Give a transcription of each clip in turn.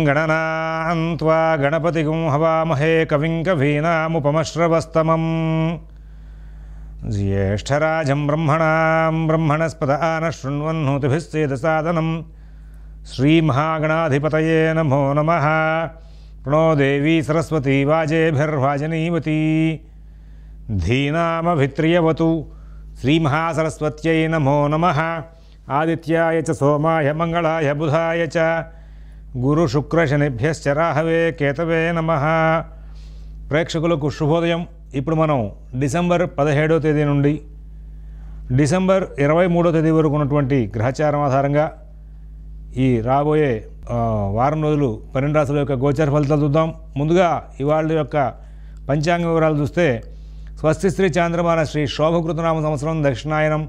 గణనాన్త్వా గణపతిగుం హవామహే కవిం కవీనాముపమశ్రవస్తమం జ్యేష్ఠరాజం బ్రహ్మణాం బ్రహ్మణస్పద ఆనశృణ్వన్నోతిభిస్సేదసాదనం శ్రీమహాగణాధిపతయే నమో నమః. ప్రణో దేవీ సరస్వతీ వాజేభిర్వాజనీవతీ ధీనామభిత్రియవతు. శ్రీమహాసరస్వత్యై నమో నమః. ఆదిత్యాయ చ సోమాయ మంగళాయ బుధాయ చ గురుశుక్రశనిభ్యశ్చ రాహవే కేతవే నమః. ప్రేక్షకులకు శుభోదయం. ఇప్పుడు మనం డిసెంబర్ 17వ తేదీ నుండి డిసెంబర్ 23వ తేదీ వరకు ఉన్నటువంటి గ్రహచారం ఆధారంగా ఈ రాబోయే వారం రోజులు 12 రాశుల యొక్క గోచర ఫలితాలు చూద్దాం. ముందుగా ఇవాళ యొక్క పంచాంగ వివరాలు చూస్తే స్వస్తి శ్రీ చాంద్రమాన శ్రీ శోభకృతనామ సంవత్సరం దక్షిణాయనం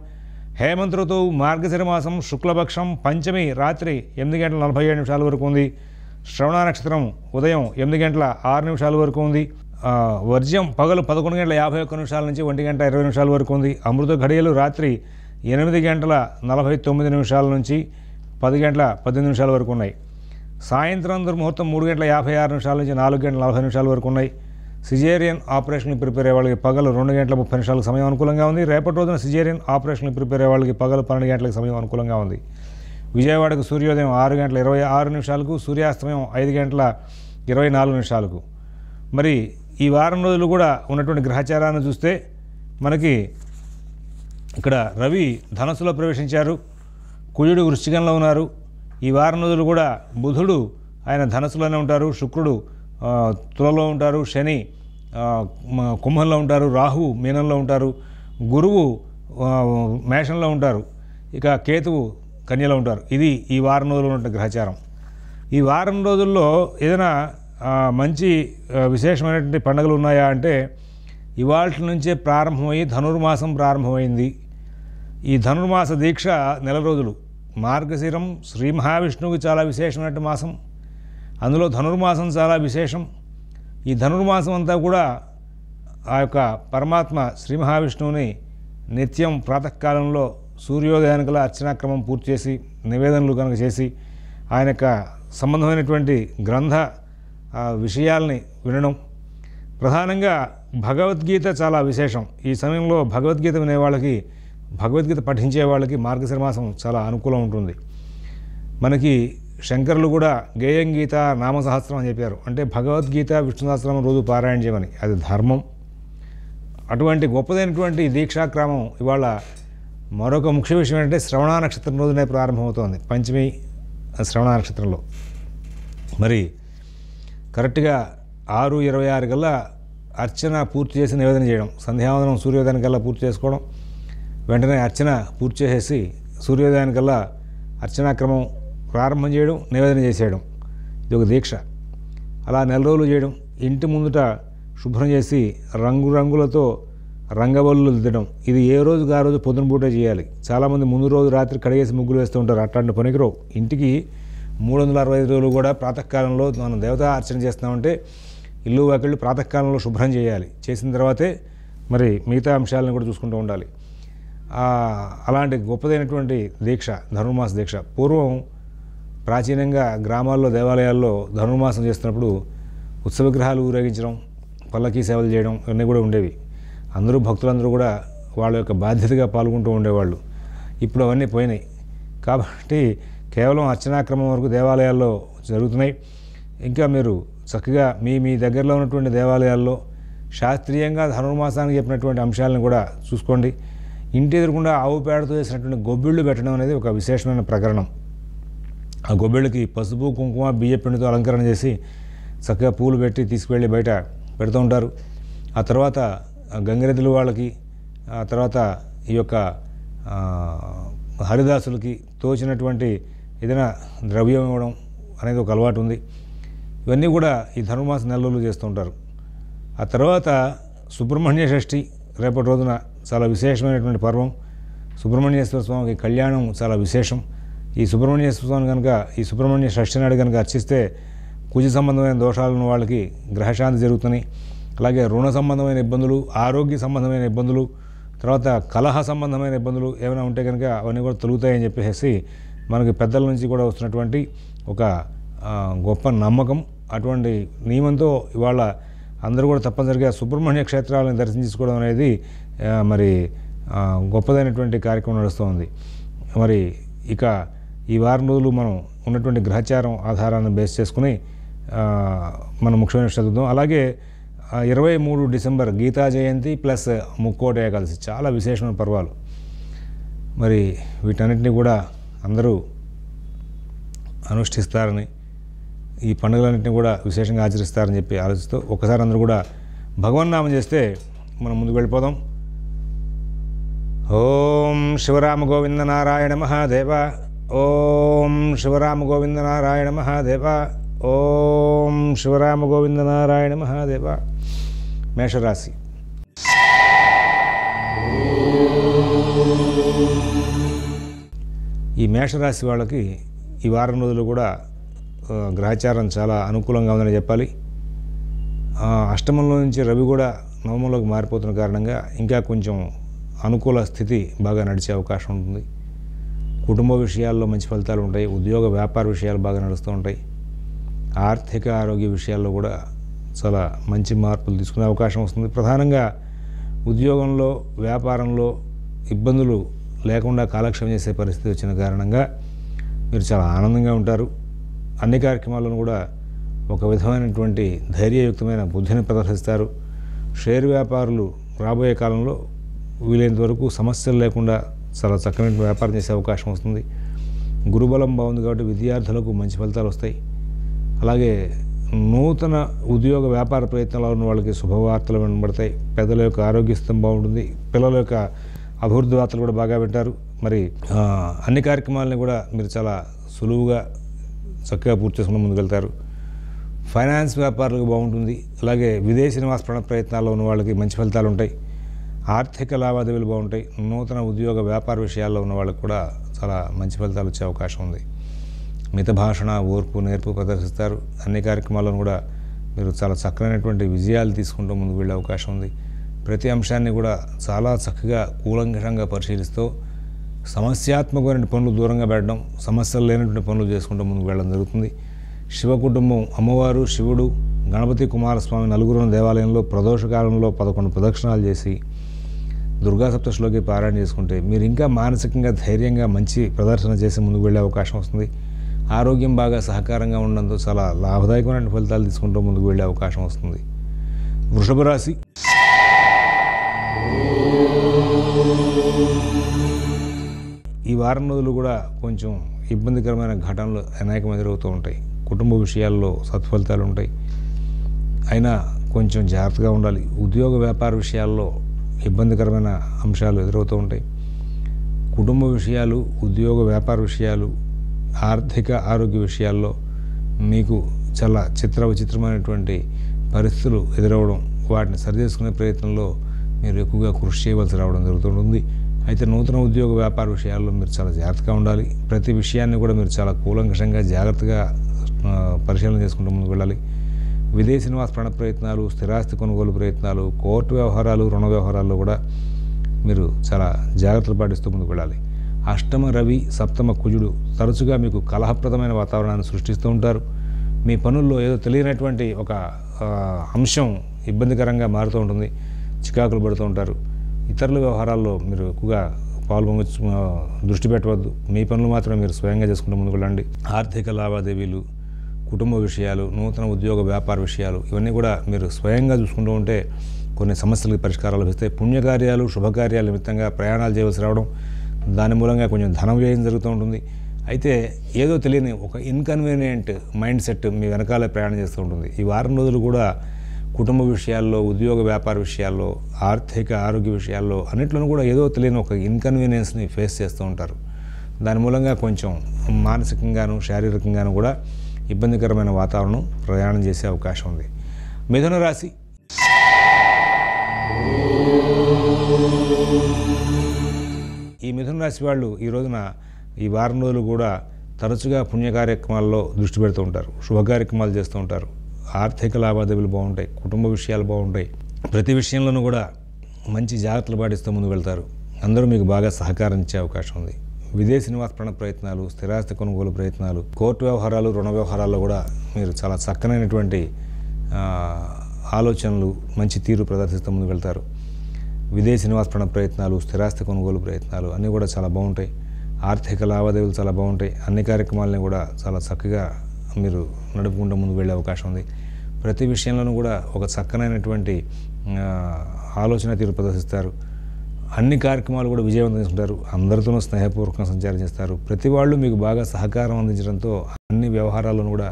హేమంత ఋతువు మార్గశిర మాసం శుక్లపక్షం పంచమి రాత్రి 8:47 వరకు ఉంది. శ్రవణ నక్షత్రం ఉదయం 8:06 వరకు ఉంది. వర్జ్యం పగలు 11:51 నుంచి 1:20 వరకు ఉంది. అమృత ఘడియలు రాత్రి 8:49 నుంచి 10:18 వరకు ఉన్నాయి. సాయంత్రం దుర్ముహూర్తం 3:56 నుంచి 4:40 వరకు ఉన్నాయి. సిజేరియన్ ఆపరేషన్కి ప్రిపేర్ అయ్యే వాళ్ళకి పగలు 2:30 సమయం అనుకూలంగా ఉంది. రేపటి రోజున సిజేరియన్ ఆపరేషన్కి ప్రిపేర్ అయ్యే వాళ్ళకి పగలు 12 గంటలకు సమయం అనుకూలంగా ఉంది. విజయవాడకు సూర్యోదయం 6:26 సూర్యాస్తమయం 5:24. మరి ఈ వారం రోజులు కూడా ఉన్నటువంటి గ్రహచారాన్ని చూస్తే మనకి ఇక్కడ రవి ధనస్సులో ప్రవేశించారు, కుజుడు వృశ్చికంలో ఉన్నారు. ఈ వారం రోజులు కూడా బుధుడు ఆయన ధనస్సులోనే ఉంటారు, శుక్రుడు తులలో ఉంటారు, శని కుంభంలో ఉంటారు, రాహువు మీనంలో ఉంటారు, గురువు మేషంలో ఉంటారు, ఇక కేతువు కన్యలో ఉంటారు. ఇది ఈ వారం రోజుల్లో ఉన్న గ్రహచారం. ఈ వారం రోజుల్లో ఏదైనా మంచి విశేషమైనటువంటి పండుగలు ఉన్నాయా అంటే ఇవాళ నుంచే ప్రారంభమయ్యి ధనుర్మాసం ప్రారంభమైంది. ఈ ధనుర్మాస దీక్ష నెల రోజులు. మార్గశిరం శ్రీ మహావిష్ణువుకి చాలా విశేషమైన మాసం, అందులో ధనుర్మాసం చాలా విశేషం. ఈ ధనుర్మాసం అంతా కూడా ఆ యొక్క పరమాత్మ శ్రీ మహావిష్ణువుని నిత్యం ప్రాతకాలంలో సూర్యోదయానికలా అర్చనాక్రమం పూర్తి చేసి నివేదనలు కనుక చేసి ఆయన యొక్క సంబంధమైనటువంటి గ్రంథ విషయాల్ని వినడం. ప్రధానంగా భగవద్గీత చాలా విశేషం. ఈ సమయంలో భగవద్గీత వినేవాళ్ళకి, భగవద్గీత పఠించే వాళ్ళకి మార్గశిర మాసం చాలా అనుకూలం ఉంటుంది. మనకి శంకరులు కూడా గేయం గీత నామ సహస్రం అని చెప్పారు. అంటే భగవద్గీత విష్ణు సహస్రం రోజు పారాయణ చేయమని. అది ధర్మం. అటువంటి గొప్పదైనటువంటి దీక్షాక్రమం ఇవాళ మరొక ముఖ్య విషయం ఏంటంటే శ్రవణ నక్షత్రం రోజునే ప్రారంభమవుతోంది, పంచమి శ్రవణ నక్షత్రంలో. మరి కరెక్ట్గా 6:26 కల్లా అర్చన పూర్తి చేసి నివేదన చేయడం, సంధ్యావందనం సూర్యోదయానికల్లా పూర్తి చేసుకోవడం, వెంటనే అర్చన పూర్తి చేసేసి సూర్యోదయానికల్లా అర్చనాక్రమం ప్రారంభం చేయడం, నివేదన చేసేయడం. ఇది ఒక దీక్ష. అలా నెల రోజులు చేయడం. ఇంటి ముందుట శుభ్రం చేసి రంగురంగులతో రంగవల్లులు దిద్దడం. ఇది ఏ రోజుకి ఆ రోజు పొద్దున పూటే చేయాలి. చాలామంది ముందు రోజు రాత్రి కడిగేసి ముగ్గులు వేస్తూ ఉంటారు. అట్లాంటి పనికిరావు. ఇంటికి 365 రోజులు కూడా ప్రాతకాలంలో మనం దేవతా అర్చన చేస్తున్నామంటే ఇల్లు వాకిళ్ళు ప్రాతకాలంలో శుభ్రం చేయాలి. చేసిన తర్వాతే మరి మిగతా అంశాలను కూడా చూసుకుంటూ ఉండాలి. అలాంటి గొప్పదైనటువంటి దీక్ష ధనుర్మాస దీక్ష. పూర్వం ప్రాచీనంగా గ్రామాల్లో దేవాలయాల్లో ధనుర్మాసం చేస్తున్నప్పుడు ఉత్సవ విగ్రహాలు ఊరేగించడం, పల్లకీ సేవలు చేయడం ఇవన్నీ కూడా ఉండేవి. అందరూ భక్తులందరూ కూడా వాళ్ళ యొక్క బాధ్యతగా పాల్గొంటూ ఉండేవాళ్ళు. ఇప్పుడు అవన్నీ పోయినాయి. కాబట్టి కేవలం అర్చనాక్రమం వరకు దేవాలయాల్లో జరుగుతున్నాయి. ఇంకా మీరు చక్కగా మీ దగ్గరలో ఉన్నటువంటి దేవాలయాల్లో శాస్త్రీయంగా ధనుర్మాసానికి చెప్పినటువంటి అంశాలను కూడా చూసుకోండి. ఇంటి ఎదురుకుండా ఆవు పేడతో చేసినటువంటి గొబ్బిళ్ళు పెట్టడం అనేది ఒక విశేషమైన ప్రకరణం. ఆ గొబ్బిళ్ళకి పసుపు కుంకుమ బియ్య పిండితో అలంకరణ చేసి చక్కగా పూలు పెట్టి తీసుకువెళ్ళి బయట పెడుతూ ఉంటారు. ఆ తర్వాత గంగిరెద్దులు వాళ్ళకి, ఆ తర్వాత ఈ యొక్క హరిదాసులకి తోచినటువంటి ఏదైనా ద్రవ్యం ఇవ్వడం అనేది ఒక అలవాటు ఉంది. ఇవన్నీ కూడా ఈ ధనుర్మాస నెల రోజులు చేస్తూ ఉంటారు. ఆ తర్వాత సుబ్రహ్మణ్య షష్ఠి రేపటి రోజున చాలా విశేషమైనటువంటి పర్వం. సుబ్రహ్మణ్యేశ్వర స్వామికి కళ్యాణం చాలా విశేషం. ఈ సుబ్రహ్మణ్యేశ్వర స్వామి కనుక ఈ సుబ్రహ్మణ్య షష్ఠి నాడు కనుక అర్చిస్తే కుజ సంబంధమైన దోషాలను వాళ్ళకి గ్రహశాంతి జరుగుతున్నాయి. అలాగే రుణ సంబంధమైన ఇబ్బందులు, ఆరోగ్య సంబంధమైన ఇబ్బందులు, తర్వాత కలహ సంబంధమైన ఇబ్బందులు ఏమైనా ఉంటే కనుక అవన్నీ కూడా తొలుగుతాయని చెప్పేసి మనకి పెద్దల నుంచి కూడా వస్తున్నటువంటి ఒక గొప్ప నమ్మకం. అటువంటి నియమంతో ఇవాళ అందరూ కూడా తప్పనిసరిగా సుబ్రహ్మణ్య క్షేత్రాలను దర్శించుకోవడం అనేది మరి గొప్పదైనటువంటి కార్యక్రమం నడుస్తుంది. మరి ఇక ఈ వారం రోజులు మనం ఉన్నటువంటి గ్రహచారం ఆధారాన్ని బేస్ చేసుకుని మనం ముఖ్యమైన చదువుదాం. అలాగే 23 డిసెంబర్ గీతా జయంతి ప్లస్ ముక్కోటి ఏకాదశి చాలా విశేషమైన పర్వాలు. మరి వీటన్నిటిని కూడా అందరూ అనుష్ఠిస్తారని, ఈ పండుగలన్నింటినీ కూడా విశేషంగా ఆచరిస్తారని చెప్పి ఆలోచిస్తూ ఒకసారి అందరూ కూడా భగవన్నామం చేస్తే మనం ముందుకు వెళ్ళిపోదాం. ఓం శివరామ గోవింద నారాయణ మహాదేవ, ఓం శివరామ గోవింద నారాయణ మహాదేవ, ఓం శివరామ గోవింద నారాయణ మహాదేవ. మేషరాశి. ఈ మేషరాశి వాళ్ళకి ఈ వారం రోజులు కూడా గ్రహచారం చాలా అనుకూలంగా ఉందని చెప్పాలి. అష్టమంలో నుంచి రవి కూడా నవమంలోకి మారిపోతున్న కారణంగా ఇంకా కొంచెం అనుకూల స్థితి బాగా నడిచే అవకాశం ఉంటుంది. కుటుంబ విషయాల్లో మంచి ఫలితాలు ఉంటాయి. ఉద్యోగ వ్యాపార విషయాలు బాగా నడుస్తూ ఉంటాయి. ఆర్థిక ఆరోగ్య విషయాల్లో కూడా చాలా మంచి మార్పులు తీసుకునే అవకాశం వస్తుంది. ప్రధానంగా ఉద్యోగంలో వ్యాపారంలో ఇబ్బందులు లేకుండా కాలక్షేపం చేసే పరిస్థితి వచ్చిన కారణంగా మీరు చాలా ఆనందంగా ఉంటారు. అన్ని కార్యక్రమాలను కూడా ఒక విధమైనటువంటి ధైర్యయుక్తమైన బుద్ధిని ప్రదర్శిస్తారు. షేర్ వ్యాపారులు రాబోయే కాలంలో వీలైనంత వరకు సమస్యలు లేకుండా చాలా చక్కని వ్యాపారం చేసే అవకాశం వస్తుంది. గురుబలం బాగుంది కాబట్టి విద్యార్థులకు మంచి ఫలితాలు వస్తాయి. అలాగే నూతన ఉద్యోగ వ్యాపార ప్రయత్నాలు ఉన్న వాళ్ళకి శుభవార్తలు వినబడతాయి. పెద్దల యొక్క ఆరోగ్య స్థితి బాగుంటుంది. పిల్లల యొక్క అభివృద్ధి వార్తలు కూడా బాగా వింటారు. మరి అన్ని కార్యక్రమాలని కూడా మీరు చాలా సులువుగా చక్కగా పూర్తి చేసుకుని ముందుకు వెళ్తారు. ఫైనాన్స్ వ్యాపారులకు బాగుంటుంది. అలాగే విదేశీ నివాస ప్రయత్నాల్లో ఉన్న వాళ్ళకి మంచి ఫలితాలు ఉంటాయి. ఆర్థిక లావాదేవీలు బాగుంటాయి. నూతన ఉద్యోగ వ్యాపార విషయాల్లో ఉన్న వాళ్ళకి కూడా చాలా మంచి ఫలితాలు వచ్చే అవకాశం ఉంది. మిత భాషణ, ఓర్పు, నేర్పు ప్రదర్శిస్తారు. అన్ని కార్యక్రమాలను కూడా మీరు చాలా చక్కనైనటువంటి విజయాలు తీసుకుంటూ ముందుకు వెళ్ళే అవకాశం ఉంది. ప్రతి అంశాన్ని కూడా చాలా చక్కగా కూలంకషంగా పరిశీలిస్తూ సమస్యాత్మకమైన పనులు దూరంగా పెట్టడం, సమస్యలు లేనటువంటి పనులు చేసుకుంటూ ముందుకు వెళ్ళడం జరుగుతుంది. శివ కుటుంబం, అమ్మవారు, శివుడు, గణపతి కుమారస్వామి నలుగురున్న దేవాలయంలో ప్రదోషకాలంలో 11 ప్రదక్షిణాలు చేసి దుర్గా సప్తశిలోకి పారాయణ చేసుకుంటే మీరు ఇంకా మానసికంగా ధైర్యంగా మంచి ప్రదర్శన చేసి ముందుకు వెళ్ళే అవకాశం వస్తుంది. ఆరోగ్యం బాగా సహకారంగా ఉండడంతో చాలా లాభదాయకమైన ఫలితాలు తీసుకుంటూ ముందుకు వెళ్ళే అవకాశం వస్తుంది. వృషభ రాశి. ఈ వారం రోజులు కూడా కొంచెం ఇబ్బందికరమైన ఘటనలు అనేకం ఎదురవుతూ ఉంటాయి. కుటుంబ విషయాల్లో సత్ఫలితాలు ఉంటాయి. అయినా కొంచెం జాగ్రత్తగా ఉండాలి. ఉద్యోగ వ్యాపార విషయాల్లో ఇబ్బందికరమైన అంశాలు ఎదురవుతూ ఉంటాయి. కుటుంబ విషయాలు, ఉద్యోగ వ్యాపార విషయాలు, ఆర్థిక ఆరోగ్య విషయాల్లో మీకు చాలా విచిత్రమైనటువంటి పరిస్థితులు ఎదురవడం, వాటిని సరిచేసుకునే ప్రయత్నంలో మీరు ఎక్కువగా కృషి చేయవలసి రావడం జరుగుతుంటుంది. అయితే నూతన ఉద్యోగ వ్యాపార విషయాల్లో మీరు చాలా జాగ్రత్తగా ఉండాలి. ప్రతి విషయాన్ని కూడా మీరు చాలా కూలంకషంగా జాగ్రత్తగా పరిశీలన చేసుకుంటూ ముందుకు వెళ్ళాలి. విదేశీ నివాస ప్రయత్నాలు, స్థిరాస్తి కొనుగోలు ప్రయత్నాలు, కోర్టు వ్యవహారాలు, రుణ వ్యవహారాల్లో కూడా మీరు చాలా జాగ్రత్తలు పాటిస్తూ ముందుకు వెళ్ళాలి. అష్టమ రవి, సప్తమ కుజుడు తరచుగా మీకు కలహప్రదమైన వాతావరణాన్ని సృష్టిస్తూ ఉంటారు. మీ పనుల్లో ఏదో తెలియనటువంటి ఒక అంశం ఇబ్బందికరంగా మారుతూ ఉంటుంది. చికాకులు పడుతూ ఉంటారు. ఇతరుల వ్యవహారాల్లో మీరు ఎక్కువగా పాల్గొనవచ్చు, దృష్టి పెట్టవద్దు. మీ పనులు మాత్రమే మీరు స్వయంగా చేసుకుంటూ ముందుకు వెళ్ళండి. ఆర్థిక లావాదేవీలు, కుటుంబ విషయాలు, నూతన ఉద్యోగ వ్యాపార విషయాలు ఇవన్నీ కూడా మీరు స్వయంగా చూసుకుంటూ ఉంటే కొన్ని సమస్యలకు పరిష్కారాలు లభిస్తాయి. పుణ్యకార్యాలు, శుభకార్యాల నిమిత్తంగా ప్రయాణాలు చేయవలసి రావడం, దాని మూలంగా కొంచెం ధన వ్యయం జరుగుతూ ఉంటుంది. అయితే ఏదో తెలియని ఒక ఇన్కన్వీనియంట్ మైండ్ సెట్ మీ వెనకాలే ప్రయాణం చేస్తూ ఉంటుంది. ఈ వారం రోజులు కూడా కుటుంబ విషయాల్లో, ఉద్యోగ వ్యాపార విషయాల్లో, ఆర్థిక ఆరోగ్య విషయాల్లో అన్నిట్లోనూ కూడా ఏదో తెలియని ఒక ఇన్కన్వీనియన్స్ని ఫేస్ చేస్తూ ఉంటారు. దాని మూలంగా కొంచెం మానసికంగాను శారీరకంగాను కూడా ఇబ్బందికరమైన వాతావరణం ప్రయాణం చేసే అవకాశం ఉంది. మిథున రాశి. ఈ మిథున రాశి వాళ్ళు ఈ రోజున ఈ వారం రోజులు కూడా తరచుగా పుణ్య కార్యక్రమాల్లో దృష్టి పెడుతూ ఉంటారు. శుభ కార్యక్రమాలు చేస్తూ ఉంటారు. ఆర్థిక లావాదేవీలు బాగుంటాయి. కుటుంబ విషయాలు బాగుంటాయి. ప్రతి విషయంలోనూ కూడా మంచి జాగ్రత్తలు పాటిస్తూ ముందుకు వెళ్తారు. అందరూ మీకు బాగా సహకారం ఇచ్చే అవకాశం ఉంది. విదేశీ నివాస ప్రయత్నాలు, స్థిరాస్తి కొనుగోలు ప్రయత్నాలు, కోర్టు వ్యవహారాలు, రుణ వ్యవహారాల్లో కూడా మీరు చాలా చక్కనైనటువంటి ఆలోచనలు, మంచి తీరు ప్రదర్శిస్తూ ముందుకు వెళ్తారు. విదేశీ నివాస ప్రయత్నాలు, స్థిరాస్తి కొనుగోలు ప్రయత్నాలు అన్నీ కూడా చాలా బాగుంటాయి. ఆర్థిక లావాదేవీలు చాలా బాగుంటాయి. అన్ని కార్యక్రమాలని కూడా చాలా చక్కగా మీరు నడుపుకుంటూ ముందుకు వెళ్ళే అవకాశం ఉంది. ప్రతి విషయంలోనూ కూడా ఒక చక్కనైనటువంటి ఆలోచన తీరు ప్రదర్శిస్తారు. అన్ని కార్యక్రమాలు కూడా విజయవంతం చేసుకుంటారు. అందరితోనూ స్నేహపూర్వకంగా సంచారం చేస్తారు. ప్రతి వాళ్ళు మీకు బాగా సహకారం అందించడంతో అన్ని వ్యవహారాలను కూడా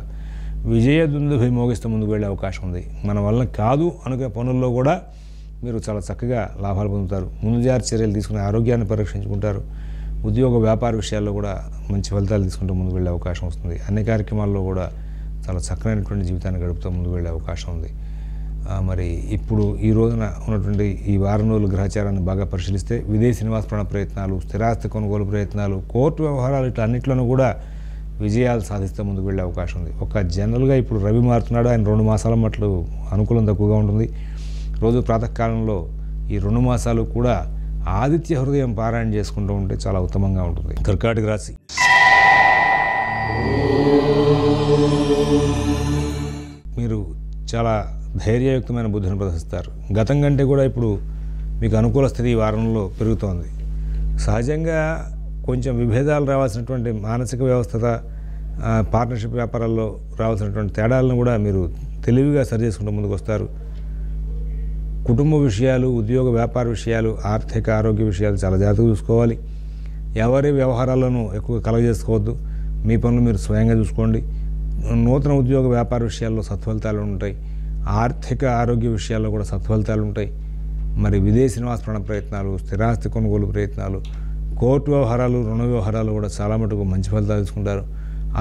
విజయదుందుభి మోగిస్తూ ముందుకు వెళ్ళే అవకాశం ఉంది. మన వల్ల కాదు అనుకునే పనుల్లో కూడా మీరు చాలా చక్కగా లాభాలు పొందుతారు. ముందు జాగ్రత్త చర్యలు తీసుకుని ఆరోగ్యాన్ని పరీక్షించుకుంటారు. ఉద్యోగ వ్యాపార విషయాల్లో కూడా మంచి ఫలితాలు తీసుకుంటూ ముందుకు వెళ్ళే అవకాశం వస్తుంది. అన్ని కార్యక్రమాల్లో కూడా చాలా చక్కనైనటువంటి జీవితాన్ని గడుపుతూ ముందుకు వెళ్ళే అవకాశం ఉంది. మరి ఇప్పుడు ఈ రోజున ఉన్నటువంటి ఈ వారం రోజుల గ్రహచారాన్ని బాగా పరిశీలిస్తే విదేశీ నివాస ప్రయత్నాలు, స్థిరాస్తి కొనుగోలు ప్రయత్నాలు, కోర్టు వ్యవహారాలు ఇట్లా అన్నింటిలోనూ కూడా విజయాలు సాధిస్తూ ముందుకు వెళ్ళే అవకాశం ఉంది. ఒక జనరల్గా ఇప్పుడు రవి మారుతున్నాడు. ఆయన 2 మాసాల మట్లు అనుకూలం తక్కువగా ఉంటుంది. రోజు ప్రాతకాలంలో ఈ 2 మాసాలు కూడా ఆదిత్య హృదయం పారాయణ చేసుకుంటూ ఉంటే చాలా ఉత్తమంగా ఉంటుంది. కర్కాటక రాశి. మీరు చాలా ధైర్యయుక్తమైన బుద్ధిని ప్రదర్శిస్తారు. గతం కంటే కూడా ఇప్పుడు మీకు అనుకూల స్థితి ఈ వారంలో పెరుగుతోంది. సహజంగా కొంచెం విభేదాలు రావాల్సినటువంటి మానసిక వ్యవస్థ, పార్ట్నర్షిప్ వ్యాపారాల్లో రావాల్సినటువంటి తేడాలను కూడా మీరు తెలివిగా సరి చేసుకుంటూ ముందుకు వస్తారు. కుటుంబ విషయాలు, ఉద్యోగ వ్యాపార విషయాలు, ఆర్థిక ఆరోగ్య విషయాలు చాలా జాగ్రత్తగా చూసుకోవాలి. ఎవరి వ్యవహారాలను ఎక్కువ కలగజేసుకోవద్దు. మీ పనులు మీరు స్వయంగా చూసుకోండి. నూతన ఉద్యోగ వ్యాపార విషయాల్లో సత్ఫలితాలు ఉంటాయి. ఆర్థిక ఆరోగ్య విషయాల్లో కూడా సత్ఫలితాలు ఉంటాయి. మరి విదేశీ నివాస ప్రయత్నాలు, స్థిరాస్తి కొనుగోలు ప్రయత్నాలు, కోర్టు వ్యవహారాలు, రుణ వ్యవహారాలు కూడా చాలా మటుకు మంచి ఫలితాలు తీసుకుంటారు.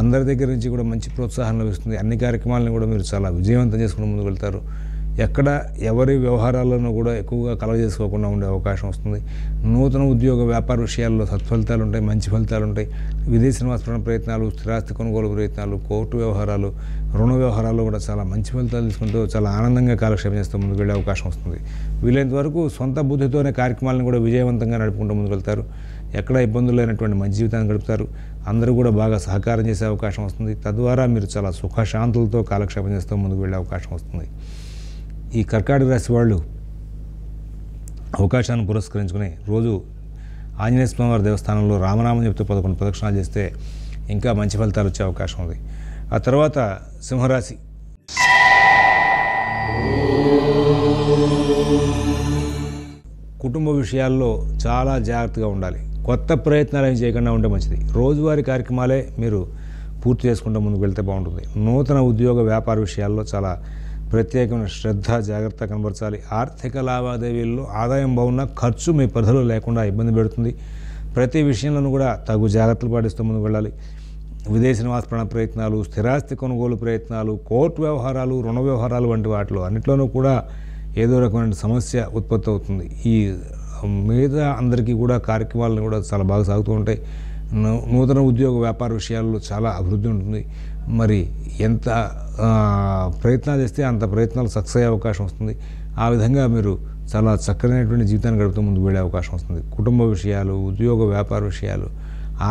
అందరి దగ్గర నుంచి కూడా మంచి ప్రోత్సాహం లభిస్తుంది. అన్ని కార్యక్రమాలను కూడా మీరు చాలా విజయవంతం చేసుకుని ముందుకు వెళ్తారు. ఎక్కడ ఎవరి వ్యవహారాలను కూడా ఎక్కువగా కలగజేసుకోకుండా ఉండే అవకాశం వస్తుంది. నూతన ఉద్యోగ వ్యాపార విషయాల్లో సత్ఫలితాలు ఉంటాయి, మంచి ఫలితాలు ఉంటాయి. విదేశీ నివాస ప్రయత్నాలు, స్థిరాస్తి కొనుగోలు ప్రయత్నాలు, కోర్టు వ్యవహారాలు, రుణ వ్యవహారాల్లో కూడా చాలా మంచి ఫలితాలు తీసుకుంటూ చాలా ఆనందంగా కాలక్షేపం చేస్తూ ముందుకు వెళ్ళే అవకాశం వస్తుంది. వీలైనంత వరకు సొంత బుద్ధితోనే కార్యక్రమాలను కూడా విజయవంతంగా నడుపుకుంటూ ముందుకు వెళ్తారు. ఎక్కడ ఇబ్బందులు లేనటువంటి మంచి జీవితాన్ని గడుపుతారు. అందరూ కూడా బాగా సహకారం చేసే అవకాశం వస్తుంది. తద్వారా మీరు చాలా సుఖశాంతులతో కాలక్షేపం చేస్తూ ముందుకు వెళ్ళే అవకాశం వస్తుంది. ఈ కర్కాటక రాశి వాళ్ళు అవకాశాన్ని పురస్కరించుకుని రోజు ఆంజనేయ స్వామివారి దేవస్థానంలో రామనామం చెప్తూ 11 ప్రదక్షిణాలు చేస్తే ఇంకా మంచి ఫలితాలు వచ్చే అవకాశం ఉంది. ఆ తర్వాత సింహరాశి. కుటుంబ విషయాల్లో చాలా జాగ్రత్తగా ఉండాలి. కొత్త ప్రయత్నాలు ఏం చేయకుండా ఉంటే మంచిది. రోజువారీ కార్యక్రమాలే మీరు పూర్తి చేసుకుంటూ ముందుకు వెళ్తే బాగుంటుంది. నూతన ఉద్యోగ వ్యాపార విషయాల్లో చాలా ప్రత్యేకమైన శ్రద్ధ, జాగ్రత్త కనబరచాలి. ఆర్థిక లావాదేవీల్లో ఆదాయం బాగున్నా ఖర్చు మీ పరిధిలో లేకుండా ఇబ్బంది పెడుతుంది. ప్రతి విషయంలోనూ కూడా తగు జాగ్రత్తలు పాటిస్తూ ముందుకు వెళ్ళాలి. విదేశీ నివాస ప్రయత్నాలు, స్థిరాస్తి కొనుగోలు ప్రయత్నాలు, కోర్టు వ్యవహారాలు, రుణ వ్యవహారాలు వంటి వాటిలో అన్నిట్లోనూ కూడా ఏదో రకమైన సమస్య ఉత్పత్తి అవుతుంది. ఈ మిగతా అందరికీ కూడా కార్యక్రమాలను కూడా చాలా బాగా సాగుతూ ఉంటాయి. నూతన ఉద్యోగ వ్యాపార విషయాల్లో చాలా అభివృద్ధి ఉంటుంది. మరి ఎంత ప్రయత్నాలు చేస్తే అంత ప్రయత్నాలు సక్సెస్ అయ్యే అవకాశం వస్తుంది. ఆ విధంగా మీరు చాలా చక్కనైనటువంటి జీవితాన్ని గడుపుతూ ముందుకు వెళ్ళే అవకాశం వస్తుంది. కుటుంబ విషయాలు, ఉద్యోగ వ్యాపార విషయాలు,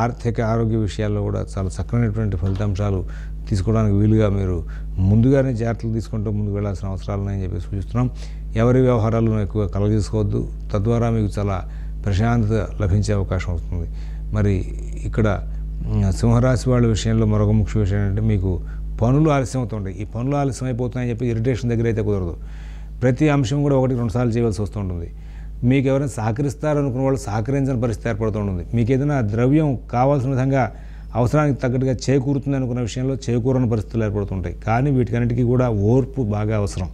ఆర్థిక ఆరోగ్య విషయాల్లో కూడా చాలా చక్కనైనటువంటి ఫలితాంశాలు తీసుకోవడానికి వీలుగా మీరు ముందుగానే జాగ్రత్తలు తీసుకుంటూ ముందుకు వెళ్ళాల్సిన అవసరాలు ఉన్నాయని చెప్పి సూచిస్తున్నాం. ఎవరి వ్యవహారాలను ఎక్కువగా కలగజేసుకోవద్దు. తద్వారా మీకు చాలా ప్రశాంతత లభించే అవకాశం వస్తుంది. మరి ఇక్కడ సింహరాశి వాళ్ళ విషయంలో మరొక ముఖ్య విషయం ఏంటంటే మీకు పనులు ఆలస్యం అవుతుంటాయి. ఈ పనులు ఆలస్యం అయిపోతున్నాయని చెప్పి ఇరిటేషన్ దగ్గర అయితే కుదరదు. ప్రతి అంశం కూడా 1-2 సార్లు చేయవలసి వస్తుంటుంది. మీకు ఎవరైనా సహకరిస్తారనుకున్న వాళ్ళు సహకరించని పరిస్థితి ఏర్పడుతుంటుంది. మీకు ఏదైనా ద్రవ్యం కావాల్సిన విధంగా అవసరానికి తగ్గట్టుగా చేకూరుతుంది అనుకున్న విషయంలో చేకూరని పరిస్థితులు ఏర్పడుతుంటాయి. కానీ వీటికన్నిటికీ కూడా ఓర్పు బాగా అవసరం.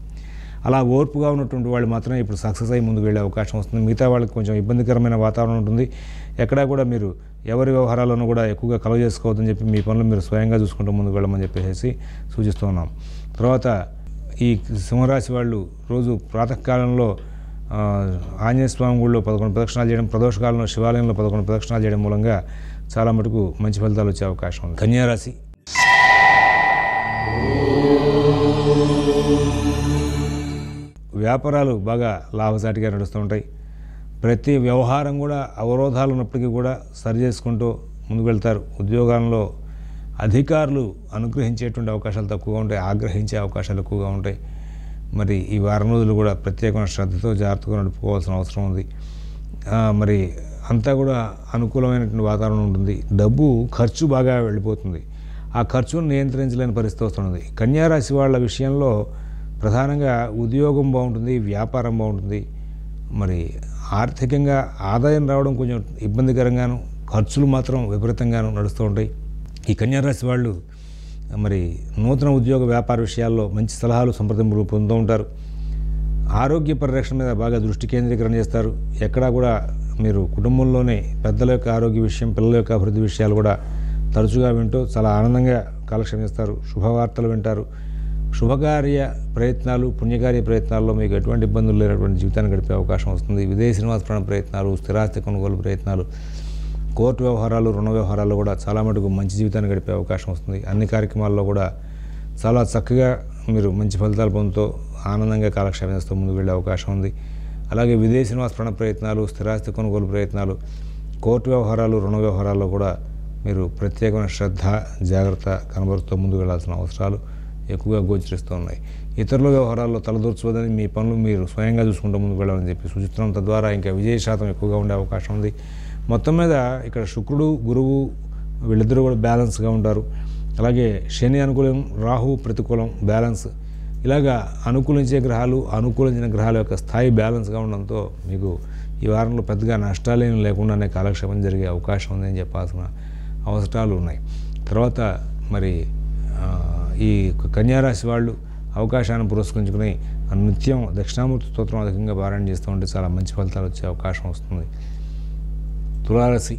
అలా ఓర్పుగా ఉన్నటువంటి వాళ్ళు మాత్రమే ఇప్పుడు సక్సెస్ అయ్యి ముందుకు వెళ్ళే అవకాశం వస్తుంది. మిగతా వాళ్ళకి కొంచెం ఇబ్బందికరమైన వాతావరణం ఉంటుంది. ఎక్కడా కూడా మీరు ఎవరి వ్యవహారాలను కూడా ఎక్కువగా కలగజేసుకోవద్దని చెప్పి మీ పనులు మీరు స్వయంగా చూసుకుంటూ ముందుకు వెళ్ళమని చెప్పేసి సూచిస్తూ ఉన్నాం. తర్వాత ఈ సింహరాశి వాళ్ళు రోజు ప్రాతకాలంలో ఆంజనేయ స్వామి గుడిలో 11 ప్రదక్షిణాలు చేయడం, ప్రదోషకాలంలో శివాలయంలో 11 ప్రదక్షిణాలు చేయడం మూలంగా చాలా మటుకు మంచి ఫలితాలు వచ్చే అవకాశం ఉంది. కన్యారాశి. వ్యాపారాలు బాగా లాభసాటిగా నడుస్తూ ఉంటాయి. ప్రతి వ్యవహారం కూడా అవరోధాలు ఉన్నప్పటికీ కూడా సరి చేసుకుంటూ ముందుకు వెళ్తారు. ఉద్యోగాల్లో అధికారులు అనుగ్రహించేటువంటి అవకాశాలు తక్కువగా ఉంటాయి, ఆగ్రహించే అవకాశాలు ఎక్కువగా ఉంటాయి. మరి ఈ వారం రోజులు కూడా ప్రత్యేకమైన శ్రద్ధతో జాగ్రత్తగా నడుపుకోవాల్సిన అవసరం ఉంది. మరి అంతా కూడా అనుకూలమైనటువంటి వాతావరణం ఉంటుంది. డబ్బు ఖర్చు బాగా వెళ్ళిపోతుంది. ఆ ఖర్చును నియంత్రించలేని పరిస్థితి వస్తున్నది. కన్యారాశి వాళ్ళ విషయంలో ప్రధానంగా ఉద్యోగం బాగుంటుంది, వ్యాపారం బాగుంటుంది. మరి ఆర్థికంగా ఆదాయం రావడం కొంచెం ఇబ్బందికరంగాను, ఖర్చులు మాత్రం విపరీతంగాను నడుస్తూ ఉంటాయి. ఈ కన్యారాశి వాళ్ళు మరి నూతన ఉద్యోగ వ్యాపార విషయాల్లో మంచి సలహాలు సంప్రదింపులు పొందుతూ ఉంటారు. ఆరోగ్య పరిరక్షణ మీద బాగా దృష్టి కేంద్రీకరణ చేస్తారు. ఎక్కడా కూడా మీరు కుటుంబంలోనే పెద్దల యొక్క ఆరోగ్య విషయం, పిల్లల యొక్క అభివృద్ధి విషయాలు కూడా తరచుగా వింటూ చాలా ఆనందంగా కాలక్షేపం చేస్తారు. శుభవార్తలు వింటారు. శుభకార్య ప్రయత్నాలు, పుణ్యకార్య ప్రయత్నాల్లో మీకు ఎటువంటి ఇబ్బందులు లేనటువంటి జీవితాన్ని గడిపే అవకాశం వస్తుంది. విదేశీ నివాస ప్రయత్నాలు, స్థిరాస్తి కొనుగోలు ప్రయత్నాలు, కోర్టు వ్యవహారాలు, రుణ వ్యవహారాల్లో కూడా చాలా మటుకు మంచి జీవితాన్ని గడిపే అవకాశం వస్తుంది. అన్ని కార్యక్రమాల్లో కూడా చాలా చక్కగా మీరు మంచి ఫలితాలు పొందుతూ ఆనందంగా కాలక్షేపం చేస్తూ ముందుకు వెళ్ళే అవకాశం ఉంది. అలాగే విదేశీ నివాస ప్రయత్నాలు, స్థిరాస్తి కొనుగోలు ప్రయత్నాలు, కోర్టు వ్యవహారాలు, రుణ వ్యవహారాల్లో కూడా మీరు ప్రత్యేకమైన శ్రద్ధ, జాగ్రత్త కనబరుస్తూ ముందుకు వెళ్లాల్సిన అవసరాలు ఎక్కువగా గోచరిస్తూ ఉన్నాయి. ఇతరుల వ్యవహారాల్లో తలదూర్చవద్దని, మీ పనులు మీరు స్వయంగా చూసుకుంటూ ముందుకు వెళ్ళాలని చెప్పి సూచిస్తున్నాం. తద్వారా ఇంకా విజయ శాతం ఎక్కువగా ఉండే అవకాశం ఉంది. మొత్తం మీద ఇక్కడ శుక్రుడు, గురువు వీళ్ళిద్దరూ కూడా బ్యాలెన్స్గా ఉంటారు. అలాగే శని అనుకూలం, రాహు ప్రతికూలం, బ్యాలెన్స్. ఇలాగా అనుకూలించే గ్రహాలు, అనుకూలించిన గ్రహాల యొక్క స్థాయి బ్యాలెన్స్గా ఉండడంతో మీకు ఈ వారంలో పెద్దగా నష్టాలేం లేకుండానే కాలక్షేపం జరిగే అవకాశం ఉందని చెప్పాల్సిన అవసరాలు ఉన్నాయి. తర్వాత మరి ఈ కన్యారాశి వాళ్ళు అవకాశాన్ని పురస్కరించుకుని నిత్యం దక్షిణామూర్తి స్తోత్రం అధికంగా పారాయణ చేస్తూ ఉంటే చాలా మంచి ఫలితాలు వచ్చే అవకాశం వస్తుంది. తులారాశి.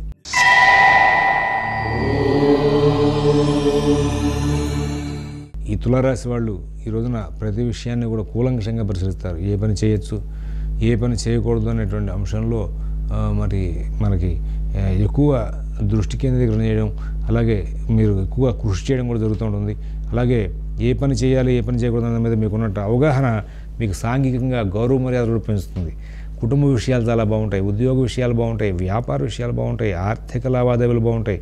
ఈ తులారాశి వాళ్ళు ఈ రోజున ప్రతి విషయాన్ని కూడా కూలంకషంగా పరిశీలిస్తారు. ఏ పని చేయొచ్చు, ఏ పని చేయకూడదు అనేటువంటి అంశంలో మనకి ఎక్కువ దృష్టి కేంద్రీకరణ చేయడం, అలాగే మీరు ఎక్కువ కృషి చేయడం కూడా జరుగుతూ ఉంటుంది. అలాగే ఏ పని చేయాలి, ఏ పని చేయకూడదు అనే మీద మీకున్నట్టు అవగాహన మీకు సాంఘికంగా గౌరవ మర్యాదలు పెంచుతుంది. కుటుంబ విషయాలు చాలా బాగుంటాయి, ఉద్యోగ విషయాలు బాగుంటాయి, వ్యాపార విషయాలు బాగుంటాయి, ఆర్థిక లావాదేవీలు బాగుంటాయి,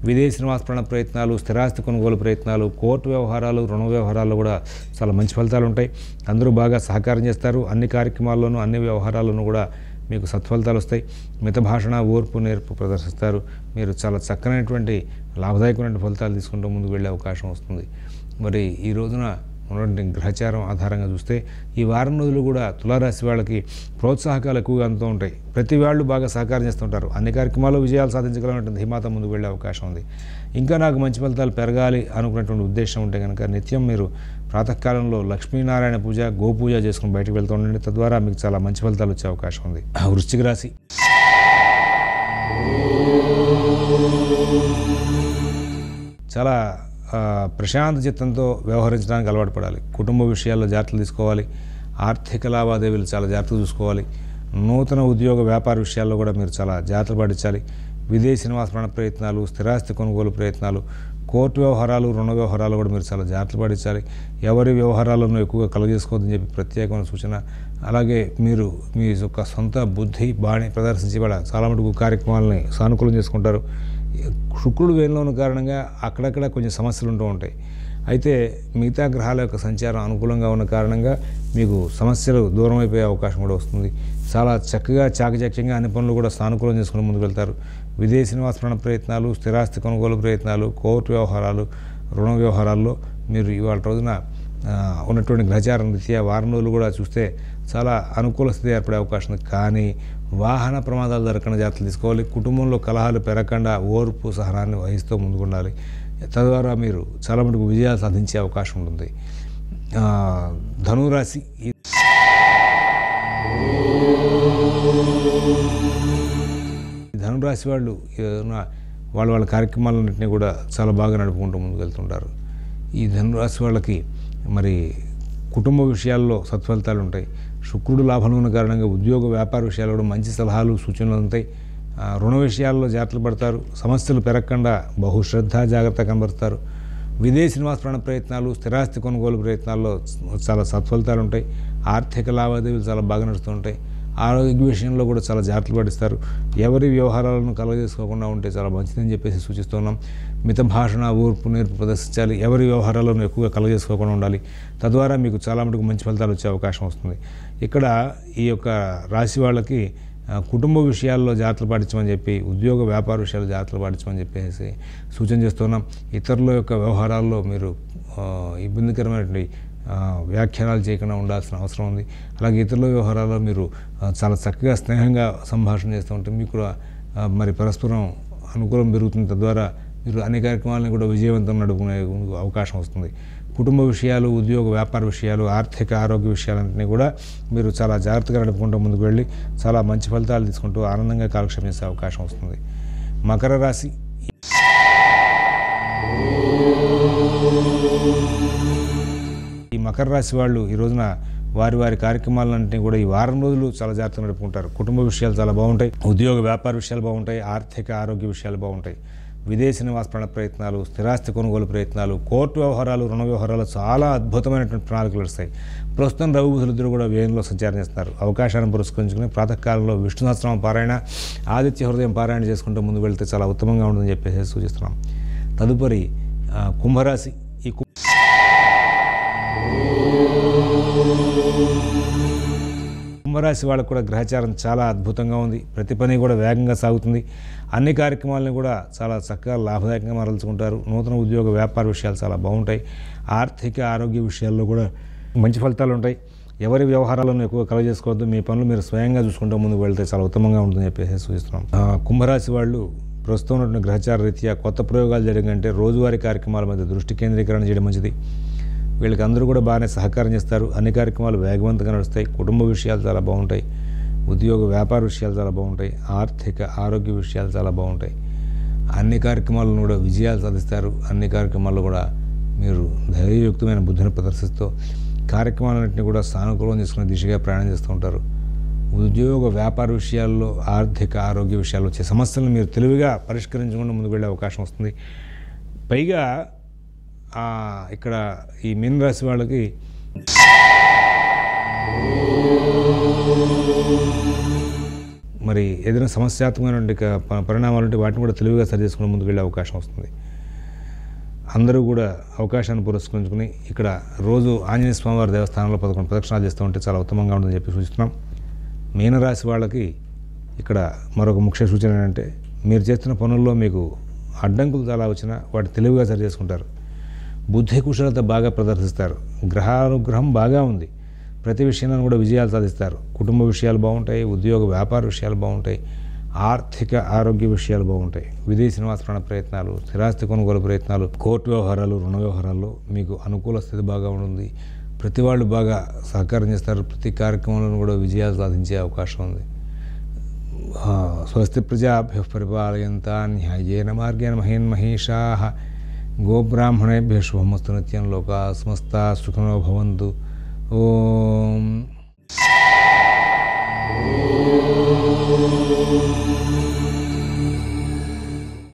విదేశీ నివాస ప్రయత్నాలు, స్థిరాస్తి కొనుగోలు ప్రయత్నాలు, కోర్టు వ్యవహారాలు, రుణ వ్యవహారాల్లో కూడా చాలా మంచి ఫలితాలు ఉంటాయి. అందరూ బాగా సహకారం చేస్తారు. అన్ని కార్యక్రమాల్లోనూ, అన్ని వ్యవహారాల్లోనూ కూడా మీకు సత్ఫలితాలు వస్తాయి. మితభాషణ, ఓర్పు, నేర్పు ప్రదర్శిస్తారు. మీరు చాలా చక్కనైనటువంటి లాభదాయకమైన ఫలితాలు తీసుకుంటూ ముందుకు వెళ్ళే అవకాశం వస్తుంది. మరి ఈ రోజున ఉన్నటువంటి గ్రహచారం ఆధారంగా చూస్తే ఈ వారం రోజులు కూడా తులారాశి వాళ్ళకి ప్రోత్సాహకాలు ఎక్కువగా అందుతూ ఉంటాయి. ప్రతి వాళ్ళు బాగా సహకారం చేస్తుంటారు. అన్ని కార్యక్రమాల్లో విజయాలు సాధించగలటువంటి ధీమాత ముందుకు వెళ్ళే అవకాశం ఉంది. ఇంకా నాకు మంచి ఫలితాలు పెరగాలి అనుకున్నటువంటి ఉద్దేశం ఉంటే కనుక నిత్యం మీరు ప్రాతకాలంలో లక్ష్మీనారాయణ పూజ, గోపూజ చేసుకుని బయటకు వెళ్తూ ఉండండి. తద్వారా మీకు చాలా మంచి ఫలితాలు వచ్చే అవకాశం ఉంది. వృశ్చిక రాశి. చాలా ప్రశాంత చిత్తంతో వ్యవహరించడానికి అలవాటు పడాలి. కుటుంబ విషయాల్లో జాగ్రత్తలు తీసుకోవాలి. ఆర్థిక లావాదేవీలు చాలా జాగ్రత్తగా చూసుకోవాలి. నూతన ఉద్యోగ వ్యాపార విషయాల్లో కూడా మీరు చాలా జాగ్రత్తలు పాటించాలి. విదేశీ నివాస ప్రయత్నాలు, స్థిరాస్తి కొనుగోలు ప్రయత్నాలు, కోర్టు వ్యవహారాలు, రుణ వ్యవహారాలు కూడా మీరు చాలా జాగ్రత్తలు పాటించాలి. ఎవరి వ్యవహారాలను ఎక్కువగా కలుగజేసుకోవద్దని చెప్పి ప్రత్యేకమైన సూచన. అలాగే మీరు మీ యొక్క సొంత బుద్ధి, బాణి ప్రదర్శించి కూడా చాలా మటుకు కార్యక్రమాలని సానుకూలం చేసుకుంటారు. శుక్రుడు వేలంలో ఉన్న కారణంగా అక్కడక్కడ కొంచెం సమస్యలు ఉంటూ ఉంటాయి. అయితే మిగతా గ్రహాల యొక్క సంచారం అనుకూలంగా ఉన్న కారణంగా మీకు సమస్యలు దూరం అయిపోయే అవకాశం కూడా వస్తుంది. చాలా చక్కగా చాకచక్యంగా అన్ని పనులు కూడా సానుకూలం చేసుకుని ముందుకు వెళ్తారు. విదేశీ నివాస ప్రయత్నాలు, స్థిరాస్తి కొనుగోలు ప్రయత్నాలు, కోర్టు వ్యవహారాలు, రుణ వ్యవహారాల్లో మీరు ఇవాళ రోజున ఉన్నటువంటి గ్రహచారం రీత్యా వారం రోజులు కూడా చూస్తే చాలా అనుకూల స్థితి ఏర్పడే అవకాశం ఉంది. కానీ వాహన ప్రమాదాలు జరగకుండా జాగ్రత్తలు తీసుకోవాలి. కుటుంబంలో కలహాలు పెరగకుండా ఓర్పు, సహనాన్ని వహిస్తూ ముందుకు ఉండాలి. తద్వారా మీరు చాలా మటుకు విజయాలు సాధించే అవకాశం ఉంటుంది. ధనురాశి. ధనురాశి వాళ్ళు వాళ్ళ కార్యక్రమాలన్నింటినీ కూడా చాలా బాగా నడుపుకుంటూ ముందుకు వెళ్తుంటారు. ఈ ధనురాశి వాళ్ళకి మరి కుటుంబ విషయాల్లో సత్ఫలితాలు ఉంటాయి. శుక్రుడు లాభంలో ఉన్న కారణంగా ఉద్యోగ వ్యాపార విషయాల్లో కూడా మంచి సలహాలు, సూచనలు ఉంటాయి. రుణ విషయాల్లో జాగ్రత్తలు పడతారు. సమస్యలు పెరగకుండా బహుశ్రద్ధ, జాగ్రత్త కనబరుస్తారు. విదేశీ నివాస ప్రయత్నాలు, స్థిరాస్తి కొనుగోలు ప్రయత్నాల్లో చాలా సత్ఫలితాలు ఉంటాయి. ఆర్థిక లావాదేవీలు చాలా బాగా నడుస్తూ ఉంటాయి. ఆరోగ్య విషయంలో కూడా చాలా జాగ్రత్తలు పాటిస్తారు. ఎవరి వ్యవహారాలను కలగజేసుకోకుండా ఉంటే చాలా మంచిదని చెప్పేసి సూచిస్తున్నాం. మిత భాషణ, ఓర్పు, నేర్పు ప్రదర్శించాలి. ఎవరి వ్యవహారాలను ఎక్కువగా కలగజేసుకోకుండా ఉండాలి. తద్వారా మీకు చాలా మటుకు మంచి ఫలితాలు వచ్చే అవకాశం వస్తుంది. ఇక్కడ ఈ యొక్క రాశి వాళ్ళకి కుటుంబ విషయాల్లో జాగ్రత్తలు పాటించమని చెప్పి, ఉద్యోగ వ్యాపార విషయాల్లో జాగ్రత్తలు పాటించమని చెప్పేసి సూచన చేస్తున్నాం. ఇతరుల యొక్క వ్యవహారాల్లో మీరు ఇబ్బందికరమైనటువంటి వ్యాఖ్యానాలు చేయకుండా ఉండాల్సిన అవసరం ఉంది. అలాగే ఇతరుల వ్యవహారాల్లో మీరు చాలా చక్కగా స్నేహంగా సంభాషణ చేస్తూ ఉంటే మీకు కూడా మరి పరస్పరం అనుకూలం పెరుగుతుంది. తద్వారా మీరు అన్ని కార్యక్రమాలను కూడా విజయవంతం నడుపుకునే అవకాశం వస్తుంది. కుటుంబ విషయాలు, ఉద్యోగ వ్యాపార విషయాలు, ఆర్థిక ఆరోగ్య విషయాలన్నింటినీ కూడా మీరు చాలా జాగ్రత్తగా నడుపుకుంటూ ముందుకు వెళ్ళి చాలా మంచి ఫలితాలు తీసుకుంటూ ఆనందంగా కాలక్షేపం చేసే అవకాశం వస్తుంది. మకర రాశి. ఈ మకర రాశి వాళ్ళు ఈ రోజున వారి వారి కార్యక్రమాలన్నింటినీ కూడా ఈ వారం రోజులు చాలా జాగ్రత్తగా నడుపుకుంటారు. కుటుంబ విషయాలు చాలా బాగుంటాయి, ఉద్యోగ వ్యాపార విషయాలు బాగుంటాయి, ఆర్థిక ఆరోగ్య విషయాలు బాగుంటాయి. విదేశీ నివాస ప్రయత్నాలు, స్థిరాస్తి కొనుగోలు ప్రయత్నాలు, కోర్టు వ్యవహారాలు, రుణ వ్యవహారాలు చాలా అద్భుతమైనటువంటి ప్రణాళికలు వస్తాయి. ప్రస్తుతం రవి బుధులిద్దరూ కూడా వ్యయంలో సంచారం చేస్తున్నారు. అవకాశాన్ని పురస్కరించుకుని ప్రాతకాలంలో విష్ణు సహస్రనామ పారాయణ, ఆదిత్య హృదయం పారాయణ చేసుకుంటూ ముందుకు వెళ్తే చాలా ఉత్తమంగా ఉంటుందని చెప్పేసి సూచిస్తున్నాం. తదుపరి కుంభరాశి. ఈ కుంభరాశి వాళ్ళకు కూడా గ్రహచారం చాలా అద్భుతంగా ఉంది. ప్రతి పని కూడా వేగంగా సాగుతుంది. అన్ని కార్యక్రమాలను కూడా చాలా చక్కగా లాభదాయకంగా మరల్చుకుంటారు. నూతన ఉద్యోగ వ్యాపార విషయాలు చాలా బాగుంటాయి. ఆర్థిక ఆరోగ్య విషయాల్లో కూడా మంచి ఫలితాలు ఉంటాయి. ఎవరి వ్యవహారాలను ఎక్కువ కలగజేసుకోవద్దు. మీ పనులు మీరు స్వయంగా చూసుకుంటూ ముందుకు వెళ్తే చాలా ఉత్తమంగా ఉంటుందని చెప్పేసి సూచిస్తున్నాం. కుంభరాశి వాళ్ళు ప్రస్తుతం ఉన్నటువంటి గ్రహచార రీత్యా కొత్త ప్రయోగాలు చేయడం కంటే రోజువారీ కార్యక్రమాల మీద దృష్టి కేంద్రీకరణ చేయడం మంచిది. వీళ్ళకి అందరూ కూడా బాగానే సహకారం చేస్తారు. అన్ని కార్యక్రమాలు వేగవంతంగా నడుస్తాయి. కుటుంబ విషయాలు చాలా బాగుంటాయి. ఉద్యోగ వ్యాపార విషయాలు చాలా బాగుంటాయి. ఆర్థిక ఆరోగ్య విషయాలు చాలా బాగుంటాయి. అన్ని కార్యక్రమాలను కూడా విజయాలు సాధిస్తారు. అన్ని కార్యక్రమాల్లో కూడా మీరు ధైర్యయుక్తమైన బుద్ధిని ప్రదర్శిస్తూ కార్యక్రమాలన్నింటినీ కూడా సానుకూలం చేసుకునే దిశగా ప్రయాణం చేస్తూ ఉంటారు. ఉద్యోగ వ్యాపార విషయాల్లో, ఆర్థిక ఆరోగ్య విషయాల్లో వచ్చే సమస్యలను మీరు తెలివిగా పరిష్కరించకుండా ముందుకు వెళ్ళే అవకాశం వస్తుంది. పైగా ఇక్కడ ఈ మీన రాశి వాళ్ళకి మరి ఏదైనా సమస్యాత్మకమైన పరిణామాలు ఉంటే వాటిని కూడా తెలివిగా సరి చేసుకుని ముందుకు వెళ్ళే అవకాశం వస్తుంది. అందరూ కూడా అవకాశాన్ని పురస్కరించుకుని ఇక్కడ రోజు ఆంజనేయ స్వామివారి దేవస్థానంలో 11 ప్రదక్షిణాలు చేస్తూ ఉంటే చాలా ఉత్తమంగా ఉంటుందని చెప్పి సూచిస్తున్నాం. మీనరాశి వాళ్ళకి ఇక్కడ మరొక ముఖ్య సూచన ఏంటంటే, మీరు చేస్తున్న పనుల్లో మీకు అడ్డంకులు చాలా వచ్చినా వాటి తెలివిగా సరి చేసుకుంటారు. బుద్ధి కుశలత బాగా ప్రదర్శిస్తారు. గ్రహానుగ్రహం బాగా ఉంది. ప్రతి విషయంలో కూడా విజయాలు సాధిస్తారు. కుటుంబ విషయాలు బాగుంటాయి. ఉద్యోగ వ్యాపార విషయాలు బాగుంటాయి. ఆర్థిక ఆరోగ్య విషయాలు బాగుంటాయి. విదేశీ నివాస ప్రయత్నాలు, స్థిరాస్తి కొనుగోలు ప్రయత్నాలు, కోర్టు వ్యవహారాలు, రుణ వ్యవహారాల్లో మీకు అనుకూల స్థితి బాగా ఉంటుంది. ప్రతి వాళ్ళు బాగా సహకారం చేస్తారు. ప్రతి కార్యక్రమంలో కూడా విజయాలు సాధించే అవకాశం ఉంది. స్వస్తి ప్రజాభ్య పరిపాలయంతా న్యాయేన మార్గేణ మహేన్మహేషాః గోబ్రాహ్మణేభ్యः శుభమస్తు నిత్యం లోకాః సమస్తాః సుఖినో భవంతు. ఓం